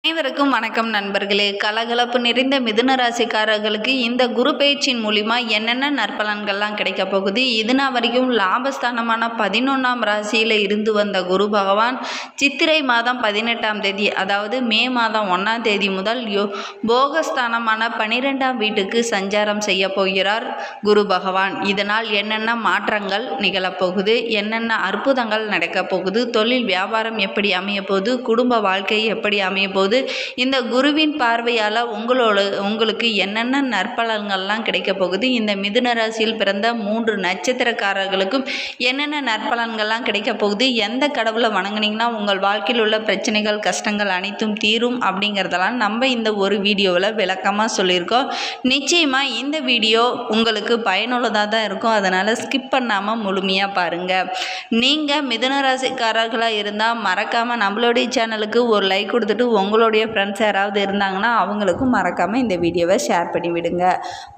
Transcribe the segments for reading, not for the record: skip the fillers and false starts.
அனைவருக்கும் வணக்கம் நண்பர்களே. கலகலப்பு நிறைந்த மிதுன ராசிக்காரர்களுக்கு இந்த குரு பயிற்சியின் மூலிமா என்னென்ன நற்பலன்கள்லாம் கிடைக்க போகுது, இதுனா வரைக்கும் லாபஸ்தானமான 11ஆம் ராசியில் இருந்து வந்த குரு பகவான் சித்திரை மாதம் 18ஆம் தேதி, அதாவது மே மாதம் 1ஆம் தேதி முதல் போகஸ்தானமான 12ஆம் வீட்டுக்கு சஞ்சாரம் செய்ய போகிறார் குரு பகவான். இதனால் என்னென்ன மாற்றங்கள் நிகழப்போகுது, என்னென்ன அற்புதங்கள் நடக்கப் போகுது, தொழில் வியாபாரம் எப்படி அமைய போகுது, குடும்ப வாழ்க்கை எப்படி அமைய போகுது, இந்த குருவின் பார்வையால் உங்களுக்கு என்னென்ன நற்பலன்கள்லாம் கிடைக்க போகுது, இந்த மிதுன ராசியில் பிறந்த 3 நட்சத்திரக்காரர்களுக்கும் என்னென்ன நற்பலன்கள்லாம் கிடைக்க போகுது, எந்த கடவுளை வணங்குனீங்கன்னா உங்கள் வாழ்க்கையில் உள்ள பிரச்சனைகள் கஷ்டங்கள் அனைத்தும் தீரும் அப்படிங்கிறதெல்லாம் நம்ம இந்த ஒரு வீடியோவில் விளக்கமாக சொல்லியிருக்கோம். நிச்சயமாக இந்த வீடியோ உங்களுக்கு பயனுள்ளதாக தான் இருக்கும். அதனால் ஸ்கிப் பண்ணாமல் முழுமையாக பாருங்கள். நீங்கள் மிதுன ராசிக்காரர்களாக இருந்தால் மறக்காமல் நம்மளுடைய சேனலுக்கு ஒரு லைக் கொடுத்துட்டு உங்களுடைய ஃப்ரெண்ட்ஸ் யாராவது இருந்தாங்கன்னா அவங்களுக்கும் மறக்காமல் இந்த வீடியோவை ஷேர் பண்ணி விடுங்க.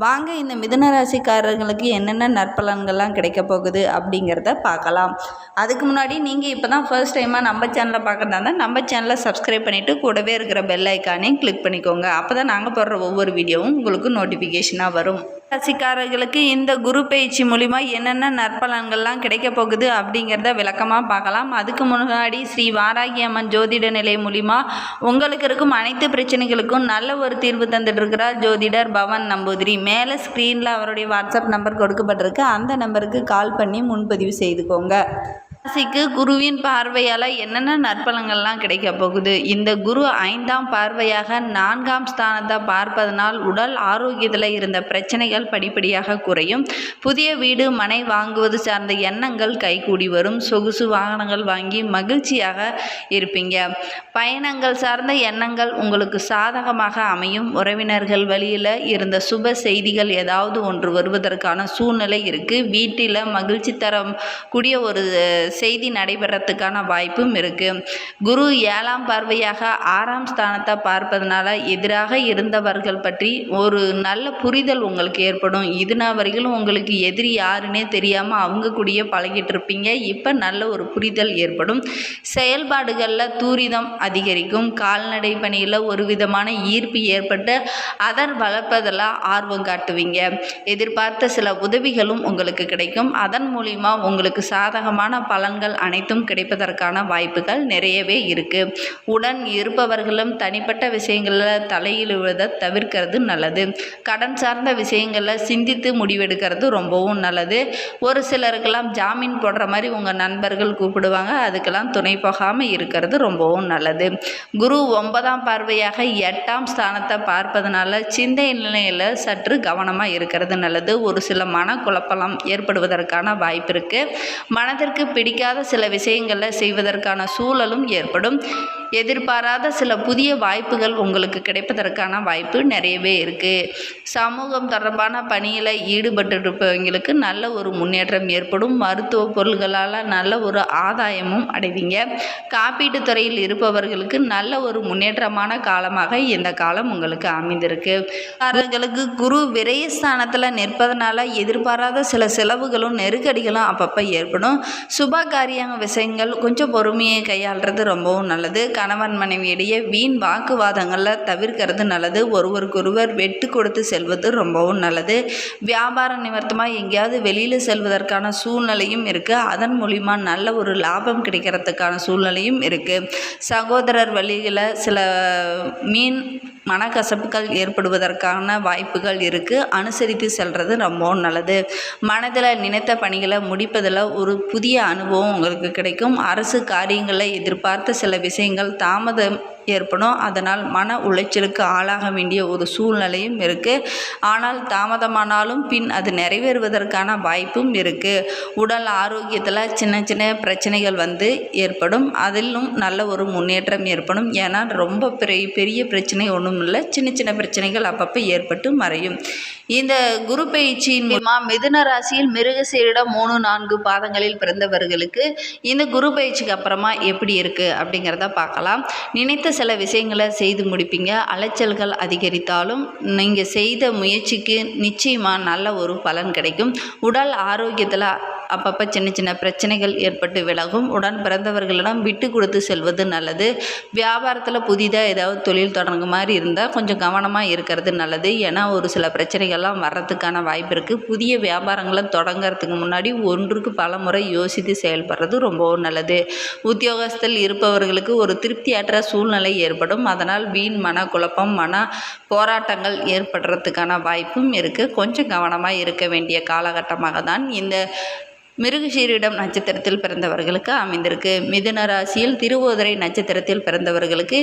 வாங்க இந்த மிதுன ராசிக்காரர்களுக்கு என்னென்ன நற்பலன்கள்லாம் கிடைக்க போகுது அப்படிங்கிறத பார்க்கலாம். அதுக்கு முன்னாடி நீங்கள் இப்போ தான் ஃபர்ஸ்ட் டைமாக நம்ம சேனலை பார்க்குறதா இருந்தால் நம்ம சேனலை சப்ஸ்கிரைப் பண்ணிவிட்டு கூடவே இருக்கிற பெல் ஐக்கானையும் கிளிக் பண்ணிக்கோங்க. அப்போ தான் நாங்கள் போடுற ஒவ்வொரு வீடியோவும் உங்களுக்கு நோட்டிஃபிகேஷனாக வரும். ராசிக்காரர்களுக்கு இந்த குரு பயிற்சி மூலிமா என்னென்ன நற்பலன்கள்லாம் கிடைக்க போகுது அப்படிங்கிறத விளக்கமாக பார்க்கலாம். அதுக்கு முன்னாடி ஸ்ரீ வாராகி அம்மன் ஜோதிட நிலை மூலிமா உங்களுக்கு இருக்கும் அனைத்து பிரச்சனைகளுக்கும் நல்ல ஒரு தீர்வு தந்துட்டு இருக்கிறார் ஜோதிடர் பவன் நம்பூதிரி. மேலே ஸ்க்ரீனில் அவருடைய வாட்ஸ்அப் நம்பர் கொடுக்கப்பட்டிருக்கு. அந்த நம்பருக்கு கால் பண்ணி முன்பதிவு செய்துக்கோங்க. ராசிக்கு குருவின் பார்வையால் என்னென்ன நற்பலன்கள்லாம் கிடைக்க போகுது, இந்த குரு 5ஆம் பார்வையாக 4ஆம் ஸ்தானத்தை பார்ப்பதனால் உடல் ஆரோக்கியத்தில் இருந்த பிரச்சனைகள் படிப்படியாக குறையும். புதிய வீடு மனை வாங்குவது சார்ந்த எண்ணங்கள் கைகூடி வரும். சொகுசு வாகனங்கள் வாங்கி மகிழ்ச்சியாக இருப்பீங்க. பயணங்கள் சார்ந்த எண்ணங்கள் உங்களுக்கு சாதகமாக அமையும். உறவினர்கள் வழியில் இருந்த சுப செய்திகள் ஏதாவது ஒன்று வருவதற்கான சூழ்நிலை இருக்குது. வீட்டில் மகிழ்ச்சி தரக்கூடிய ஒரு செய்தி நடைபெறத்துக்கான வாய்ப்பும் இருக்குது. குரு 7ஆம் பார்வையாக 6ஆம் ஸ்தானத்தை பார்ப்பதனால எதிராக இருந்தவர்கள் பற்றி ஒரு நல்ல புரிதல் உங்களுக்கு ஏற்படும். இதுனா வரைக்கும் உங்களுக்கு எதிரி யாருன்னே தெரியாமல் அவங்க கூடயே பழகிட்டு இருப்பீங்க. இப்போ நல்ல ஒரு புரிதல் ஏற்படும். செயல்பாடுகளில் தூரிதம் அதிகரிக்கும். கால்நடை பணியில் ஒரு விதமான ஈர்ப்பு ஏற்பட்டு அதன் வளர்ப்பதில் ஆர்வம் காட்டுவீங்க. எதிர்பார்த்த சில உதவிகளும் உங்களுக்கு கிடைக்கும். அதன் மூலிமா உங்களுக்கு சாதகமான பலன்கள் அனைத்தும் கிடைப்பதற்கான வாய்ப்புகள் நிறையவே இருக்கு. உடன் இருப்பவர்களும் தனிப்பட்ட விஷயங்களில் தலையிடுவதை தவிர்க்கிறது நல்லது. கடன் சார்ந்த விஷயங்களில் சிந்தித்து முடிவெடுக்கிறது ரொம்பவும் நல்லது. ஒரு சிலருக்கெல்லாம் ஜாமீன் போடுற மாதிரி உங்கள் நண்பர்கள் கூப்பிடுவாங்க. அதுக்கெல்லாம் துணை போகாமல் இருக்கிறது ரொம்பவும் நல்லது. குரு 9ஆம் பார்வையாக 8ஆம் ஸ்தானத்தை பார்ப்பதனால சிந்தை நிலையில் சற்று கவனமாக இருக்கிறது நல்லது. ஒரு சில மனக்குழப்பம் ஏற்படுவதற்கான வாய்ப்பு இருக்கு. மனதிற்கு பிடிக்காத சில விஷயங்களில் செய்வதற்கான சூழலும் ஏற்படும். எதிர்பாராத சில புதிய வாய்ப்புகள் உங்களுக்கு கிடைப்பதற்கான வாய்ப்பு நிறையவே இருக்குது. சமூகம் தொடர்பான பணியில் ஈடுபட்டிருப்பவங்களுக்கு நல்ல ஒரு முன்னேற்றம் ஏற்படும். மருத்துவ பொருள்களால் நல்ல ஒரு ஆதாயமும் அடைவீங்க. காப்பீட்டு துறையில் இருப்பவர்களுக்கு நல்ல ஒரு முன்னேற்றமான காலமாக இந்த காலம் உங்களுக்கு அமைந்திருக்கு. அவர்களுக்கு குரு விரயஸ்தானத்தில் நிற்பதனால எதிர்பாராத சில செலவுகளும் நெருக்கடிகளும் அப்பப்போ ஏற்படும். சுப காரிய விஷயங்கள் கொஞ்சம் பொறுமையை கையாளுறது ரொம்பவும் நல்லது. கணவன் மனைவியிடையே வீண் வாக்குவாதங்களில் தவிர்க்கிறது நல்லது. ஒருவருக்கொருவர் வெட்டு கொடுத்து செல்வது ரொம்பவும் நல்லது. வியாபார நிமித்தமாக எங்கேயாவது வெளியில் செல்வதற்கான சூழ்நிலையும் இருக்குது. அதன் மூலிமா நல்ல ஒரு லாபம் கிடைக்கிறதுக்கான சூழ்நிலையும் இருக்குது. சகோதரர் வழியில் சில மனக்கசப்புகள் ஏற்படுவதற்கான வாய்ப்புகள் இருக்குது. அனுசரித்து செல்வது ரொம்பவும் நல்லது. மனதில் நினைத்த பணிகளை முடிப்பதில் ஒரு புதிய அனுபவம் உங்களுக்கு கிடைக்கும். அரசு காரியங்களில் எதிர்பார்த்த சில விஷயங்கள் தாமதம் ஏற்படும். அதனால் மன உளைச்சலுக்கு ஆளாக வேண்டிய ஒரு சூழ்நிலையும் இருக்குது. ஆனால் தாமதமானாலும் பின் அது நிறைவேறுவதற்கான வாய்ப்பும் இருக்குது. உடல் ஆரோக்கியத்தில் சின்ன சின்ன பிரச்சனைகள் ஏற்படும். அதிலும் நல்ல ஒரு முன்னேற்றம் ஏற்படும். ஏன்னா ரொம்ப பெரிய பிரச்சனை ஒன்றும் இல்லை. சின்ன சின்ன பிரச்சனைகள் அப்பப்போ ஏற்பட்டு மறையும். இந்த குரு பயிற்சியின் மூலமா மிதுன ராசியில் மிருகசீரிடம் 3-4 பாதங்களில் பிறந்தவர்களுக்கு இந்த குரு பயிற்சிக்கு அப்புறமா எப்படி இருக்குது அப்படிங்கிறத பார்க்கலாம். நினைத்த சில விஷயங்களை செய்து முடிப்பீங்க. அலைச்சல்கள் அதிகரித்தாலும் நீங்கள் செய்த முயற்சிக்கு நிச்சயமாக நல்ல ஒரு பலன் கிடைக்கும். உடல் ஆரோக்கியத்தில் அப்பப்போ சின்ன சின்ன பிரச்சனைகள் ஏற்பட்டு விலகும். உடன் பிறந்தவர்களிடம் விட்டு கொடுத்து செல்வது நல்லது. வியாபாரத்தில் புதிதாக ஏதாவது தொழில் தொடங்க மாதிரி இருந்தால் கொஞ்சம் கவனமாக இருக்கிறது நல்லது. ஏன்னா ஒரு சில பிரச்சனைகள்லாம் வர்றதுக்கான வாய்ப்பு இருக்குது. புதிய வியாபாரங்களை தொடங்கிறதுக்கு முன்னாடி ஒன்றுக்கு பல முறை யோசித்து செயல்படுறது ரொம்பவும் நல்லது. உத்தியோகத்தில் இருப்பவர்களுக்கு ஒரு திருப்தியற்ற சூழ்நிலை ஏற்படும். அதனால் வீண் மனக்குழப்பம், மன போராட்டங்கள் ஏற்படுறதுக்கான வாய்ப்பும் இருக்குது. கொஞ்சம் கவனமாக இருக்க வேண்டிய காலகட்டமாக தான் இந்த மிருகசீரிடம் நட்சத்திரத்தில் பிறந்தவர்களுக்கு அமைந்திருக்கு. மிதுன ராசியில் திருவோதரை நட்சத்திரத்தில் பிறந்தவர்களுக்கு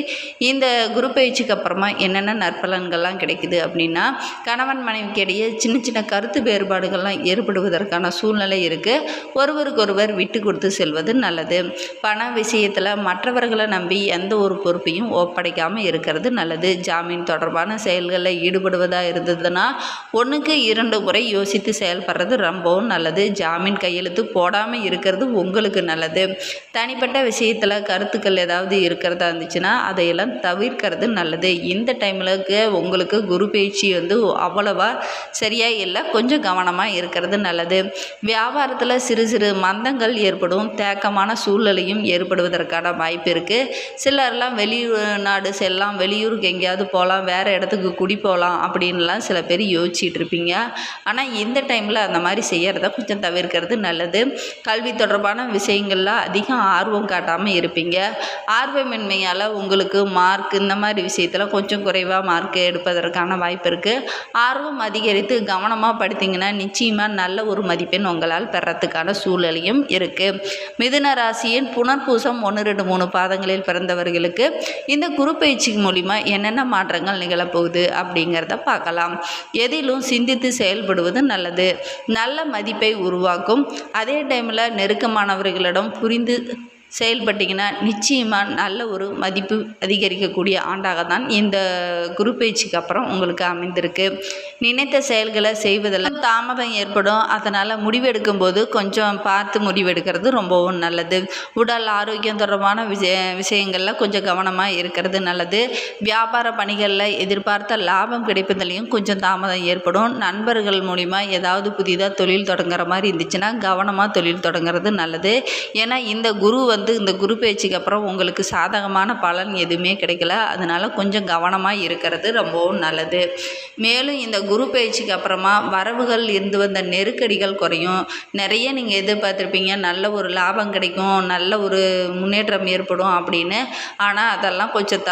இந்த குரு பயிற்சிக்கு அப்புறமா என்னென்ன நற்பலன்கள்லாம் கிடைக்குது அப்படின்னா, கணவன் மனைவிக்கு இடையே சின்ன சின்ன கருத்து வேறுபாடுகள்லாம் ஏற்படுவதற்கான சூழ்நிலை இருக்குது. ஒருவருக்கொருவர் விட்டு கொடுத்து செல்வது நல்லது. பண விஷயத்தில் மற்றவர்களை நம்பி எந்த ஒரு பொறுப்பையும் ஒப்படைக்காமல் இருக்கிறது நல்லது. ஜாமீன் தொடர்பான செயல்களில் ஈடுபடுவதாக இருந்ததுன்னா 1க்கு 2 முறை யோசித்து செயல்படுறது ரொம்பவும் நல்லது. ஜாமீன் கையில் போடாமல் இருக்கிறது உங்களுக்கு நல்லது. தனிப்பட்ட விஷயத்தில் கருத்துக்கள் ஏதாவது இருக்கிறதா இருந்துச்சுன்னா அதையெல்லாம் தவிர்க்கிறது நல்லது. இந்த டைமில் உங்களுக்கு குரு பயிற்சி அவ்வளவா சரியாக இல்லை. கொஞ்சம் கவனமாக இருக்கிறது நல்லது. வியாபாரத்தில் சிறு சிறு மந்தங்கள் ஏற்படும். தேக்கமான சூழ்நிலையும் ஏற்படுவதற்கான வாய்ப்பு இருக்குது. சிலர்லாம் வெளிநாடு செல்லலாம், வெளியூருக்கு எங்கேயாவது போகலாம், வேறு இடத்துக்கு குடி போகலாம் அப்படின்லாம் சில பேர் யோசிச்சுட்டு இருப்பீங்க. ஆனால் இந்த டைமில் அந்த மாதிரி செய்கிறத கொஞ்சம் தவிர்க்கிறது நல்லது. கல்வி தொடர்பான விஷயங்களில் அதிகம் ஆர்வம் காட்டாமல் இருப்பீங்க. ஆர்வமின்மையால் உங்களுக்கு மார்க் இந்த மாதிரி விஷயத்தில் கொஞ்சம் குறைவாக மார்க் எடுப்பதற்கான வாய்ப்பு இருக்குது. ஆர்வம் அதிகரித்து கவனமாக படித்தீங்கன்னா நிச்சயமாக நல்ல ஒரு மதிப்பெண் உங்களால் பெறத்துக்கான சூழ்நிலையும் இருக்குது. மிதுன ராசியின் புனர்பூசம் 1, 2, 3 பாதங்களில் பிறந்தவர்களுக்கு இந்த குரு பயிற்சி மூலிமா என்னென்ன மாற்றங்கள் நிகழப்போகுது அப்படிங்கிறத பார்க்கலாம். எதிலும் சிந்தித்து செயல்படுவது நல்லது. நல்ல மதிப்பை உருவாக்கும். அதே டைமில் நெருக்கமானவர்களிடம் புரிந்து செயல்பட்டிங்கன்னா நிச்சயமாக நல்ல ஒரு மதிப்பு அதிகரிக்கக்கூடிய ஆண்டாக தான் இந்த குரு பயிற்சிக்கு அப்புறம் உங்களுக்கு அமைந்திருக்கு. நினைத்த செயல்களை செய்வதில் தாமதம் ஏற்படும். அதனால் முடிவெடுக்கும் போது கொஞ்சம் பார்த்து முடிவெடுக்கிறது ரொம்பவும் நல்லது. உடல் ஆரோக்கியம் தொடர்பான விஷயங்களில் கொஞ்சம் கவனமாக இருக்கிறது நல்லது. வியாபார பணிகளில் எதிர்பார்த்த லாபம் கிடைப்பதிலையும் கொஞ்சம் தாமதம் ஏற்படும். நண்பர்கள் மூலிமா ஏதாவது புதிதாக தொழில் தொடங்குற மாதிரி இருந்துச்சுன்னா கவனமாக தொழில் தொடங்குறது நல்லது. ஏன்னா இந்த குரு இந்த குரு பயிற்சிக்கு அப்புறம் உங்களுக்கு சாதகமான பலன் எதுவுமே கிடைக்கல. அதனால் கொஞ்சம் கவனமாக இருக்கிறது ரொம்பவும் நல்லது. மேலும் இந்த குரு பயிற்சிக்கு அப்புறமா வரவுகள் இருந்து வந்த நெருக்கடிகள் குறையும். நிறைய நீங்கள் எதிர்பார்த்துருப்பீங்க, நல்ல ஒரு லாபம் கிடைக்கும், நல்ல ஒரு முன்னேற்றம் ஏற்படும் அப்படின்னு. ஆனால் அதெல்லாம் கொஞ்சம்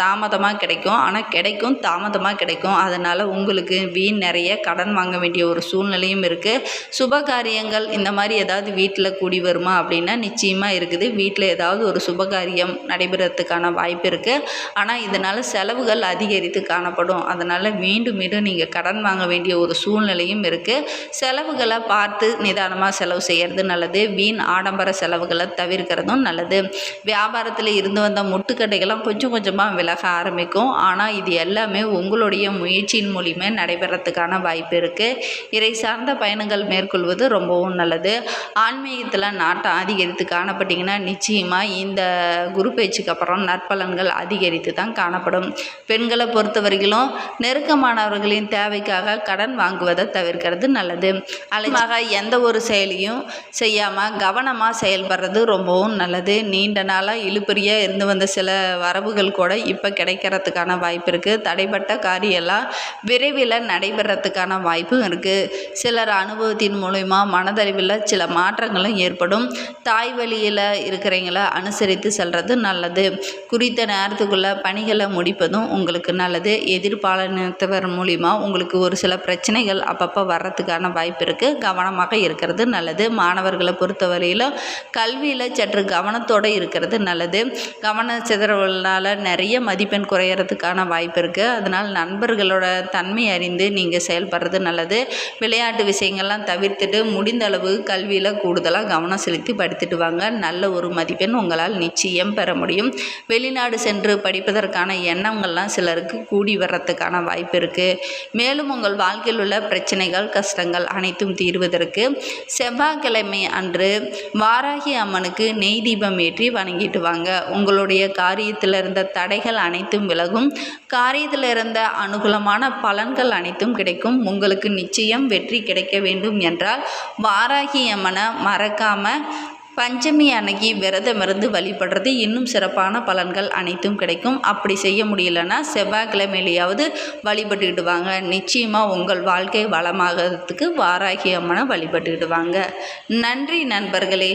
தாமதமாக கிடைக்கும். ஆனால் கிடைக்கும், தாமதமாக கிடைக்கும். அதனால் உங்களுக்கு நிறைய கடன் வாங்க வேண்டிய ஒரு சூழ்நிலையும் இருக்குது. சுப காரியங்கள் இந்த மாதிரி ஏதாவது வீட்டில் கூடி வருமா அப்படின்னா நிச்சயமாக இருக்குது. வீட்டில் ஏதாவது ஒரு சுபகாரியம் நடைபெறத்துக்கான வாய்ப்பு இருக்குது. ஆனால் இதனால் செலவுகள் அதிகரித்து காணப்படும். அதனால் மீண்டும் மீண்டும் நீங்கள் கடன் வாங்க வேண்டிய ஒரு சூழ்நிலையும் இருக்குது. செலவுகளை பார்த்து நிதானமாக செலவு செய்கிறது நல்லது. வீண் ஆடம்பர செலவுகளை தவிர்க்கிறதும் நல்லது. வியாபாரத்தில் இருந்து வந்த முட்டுக்கட்டைகள்லாம் கொஞ்சம் கொஞ்சமாக விலக ஆரம்பிக்கும். ஆனால் இது எல்லாமே உங்களுடைய முயற்சியின் மூலியமே நடைபெறத்துக்கான வாய்ப்பு இருக்குது. இறை சார்ந்த பயணங்கள் மேற்கொள்வது ரொம்பவும் நல்லது. ஆன்மீகத்தில் நாட்டம் அதிகரித்து காணப்பட்டீங்கன்னா நிச்சயமாக இந்த குரு பயிற்சிக்கு அப்புறம் நற்பலன்கள் அதிகரித்து தான் காணப்படும். பெண்களை பொறுத்தவரையிலும் நெருக்கமானவர்களின் தேவைக்காக கடன் வாங்குவதை தவிர்க்கிறது நல்லது. அலட்சியமாக எந்த ஒரு செயலையும் செய்யாமல் கவனமாக செயல்படுறது ரொம்பவும் நல்லது. நீண்ட நாளாக இழுபறியாக இருந்து வந்த சில வரவுகள் கூட இப்போ கிடைக்கிறதுக்கான வாய்ப்பு இருக்குது. தடைப்பட்ட காரியெல்லாம் விரைவில் நடைபெறத்துக்கான வாய்ப்பும் இருக்குது. சிலர் அனுபவத்தின் மூலமா மனதறிவில் சில மாற்றங்களும் ஏற்படும். தாய் வழியில் இருக்கிறவங்கள அனுசரித்து செல்வது நல்லது. குறித்த நேரத்துக்குள்ளே பணிகளை முடிப்பதும் உங்களுக்கு நல்லது. எதிர்பாலினத்தவர் மூலிமா உங்களுக்கு ஒரு சில பிரச்சனைகள் அப்பப்போ வர்றதுக்கான வாய்ப்பு இருக்குது. கவனமாக இருக்கிறது நல்லது. மாணவர்களை பொறுத்தவரையிலும் கல்வியில் சற்று கவனத்தோடு இருக்கிறது நல்லது. கவன சிதறல்னால நிறைய மதிப்பெண் குறையிறதுக்கான வாய்ப்பு இருக்குது. அதனால் நண்பர்களோட தன்மை அறிந்து நீங்கள் செயல்படுறது நல்லது. விளையாட்டு விஷயங்கள்லாம் தவிர்த்துட்டு முடிந்த அளவு கல்வியில் கூடுதலாக கவனம் செலுத்தி படித்துட்டு வாங்க. நல்ல ஒரு ஒரு மதிப்பெண் உங்களால் நிச்சயம் பெற முடியும். வெளிநாடு சென்று படிப்பதற்கான எண்ணங்கள்லாம் சிலருக்கு கூடி வர்றதுக்கான வாய்ப்பு இருக்குது. மேலும் உங்கள் வாழ்க்கையில் உள்ள பிரச்சனைகள் கஷ்டங்கள் அனைத்தும் தீர்வதற்கு செவ்வாய்க்கிழமை அன்று வாராகி அம்மனுக்கு நெய் தீபம் ஏற்றி வணங்கிட்டு வாங்க. உங்களுடைய காரியத்தில் இருந்த தடைகள் அனைத்தும் விலகும். காரியத்தில் இருந்த அனுகூலமான பலன்கள் அனைத்தும் கிடைக்கும். உங்களுக்கு நிச்சயம் வெற்றி கிடைக்க வேண்டும் என்றால் வாராகி அம்மனை மறக்காமல் பஞ்சமி அன்னைக்கு விரதமிருந்து வழிபடுறது இன்னும் சிறப்பான பலன்கள் அனைத்தும் கிடைக்கும். அப்படி செய்ய முடியலன்னா செவ்வாய்க்கிழமையிலையாவது வழிபட்டுக்கிட்டு வாங்க. நிச்சயமாக உங்கள் வாழ்க்கை வளமாகிறதுக்கு வாராகி அம்மனை வழிபட்டுக்கிட்டு வாங்க. நன்றி நண்பர்களே.